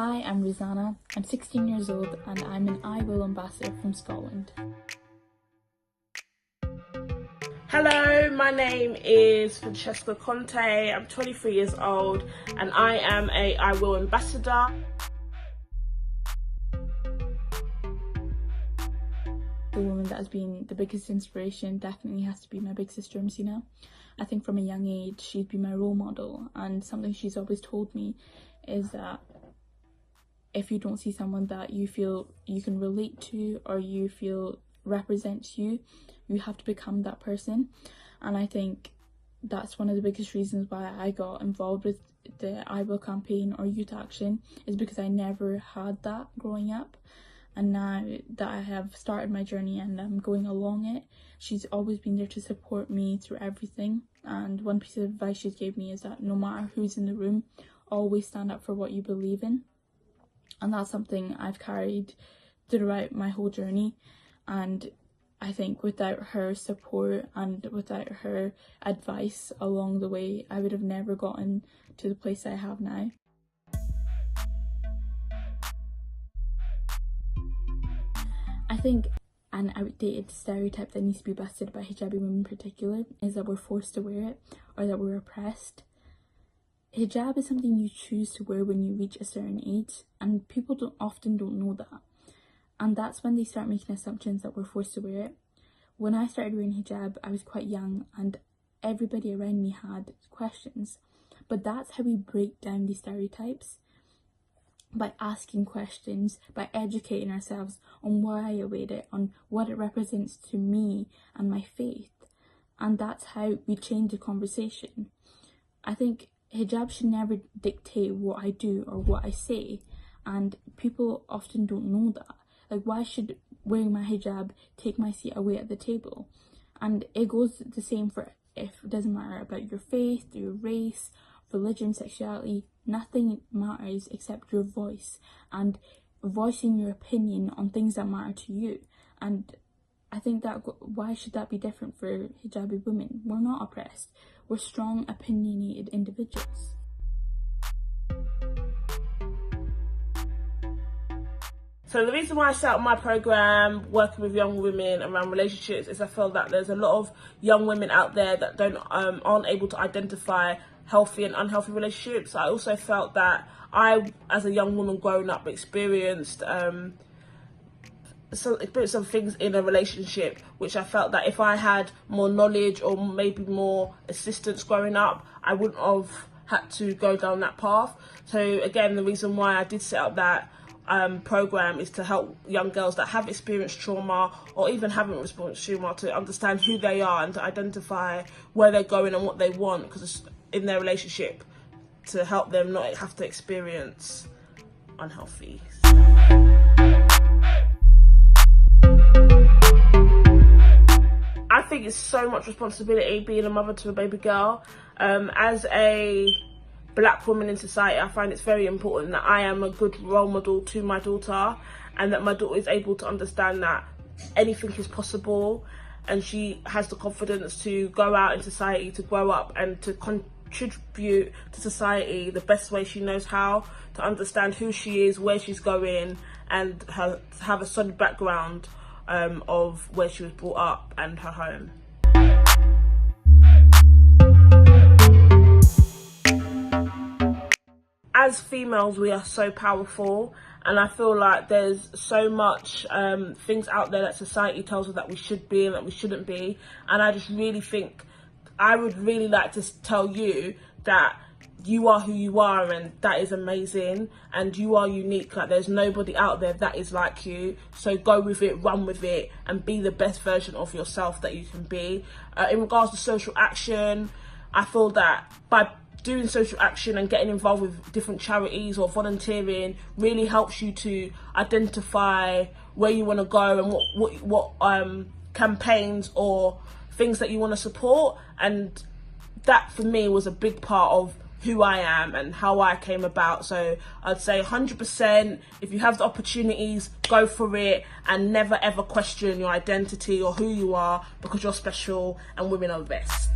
Hi, I'm Razannah. I'm 16 years old and I'm an iwill ambassador from Scotland. Hello, my name is Francesca Conte. I'm 23 years old and I am a iwill ambassador. The woman that has been the biggest inspiration definitely has to be my big sister Messina. I think from a young age she's been my role model, and something she's always told me is that if you don't see someone that you feel you can relate to or you feel represents you, you have to become that person. And I think that's one of the biggest reasons why I got involved with the iwill campaign or youth action, is because I never had that growing up. And now that I have started my journey and I'm going along it, she's always been there to support me through everything. And one piece of advice she gave me is that no matter who's in the room, always stand up for what you believe in. And that's something I've carried throughout my whole journey. And I think without her support and without her advice along the way, I would have never gotten to the place I have now. I think an outdated stereotype that needs to be busted by hijabi women in particular is that we're forced to wear it or that we're oppressed. Hijab is something you choose to wear when you reach a certain age, and people often don't know that. And that's when they start making assumptions that we're forced to wear it. When I started wearing hijab, I was quite young and everybody around me had questions. But that's how we break down these stereotypes. By asking questions, by educating ourselves on why I wear it, on what it represents to me and my faith. And that's how we change the conversation. I think hijab should never dictate what I do or what I say, and people often don't know that. Like, why should wearing my hijab take my seat away at the table? And it goes the same for if it doesn't matter about your faith, your race, religion, sexuality. Nothing matters except your voice and voicing your opinion on things that matter to you. And I think that why should that be different for hijabi women? We're not oppressed. We're strong, opinionated individuals. So the reason why I set up my programme working with young women around relationships is I feel that there's a lot of young women out there that aren't able to identify healthy and unhealthy relationships. I also felt that I, as a young woman growing up, experienced some things in a relationship which I felt that if I had more knowledge or maybe more assistance growing up, I wouldn't have had to go down that path. So again, the reason why I did set up that program is to help young girls that have experienced trauma or even haven't experienced trauma to understand who they are and to identify where they're going and what they want, because it's in their relationship, to help them not have to experience unhealthy. I think it's so much responsibility being a mother to a baby girl. As a black woman in society, I find it's very important that I am a good role model to my daughter, and that my daughter is able to understand that anything is possible, and she has the confidence to go out in society, to grow up and to contribute to society the best way she knows how, to understand who she is, where she's going, and have a solid background of where she was brought up and her home. As females, we are so powerful, and I feel like there's so much things out there that society tells us that we should be and that we shouldn't be. And I just really think I would really like to tell you that you are who you are, and that is amazing, and you are unique. Like, there's nobody out there that is like you. So go with it, run with it, and be the best version of yourself that you can be. In regards to social action, I feel that by doing social action and getting involved with different charities or volunteering really helps you to identify where you want to go and what campaigns or things that you want to support. And that for me was a big part of who I am and how I came about. So I'd say 100%, if you have the opportunities, go for it, and never ever question your identity or who you are, because you're special and women are the best.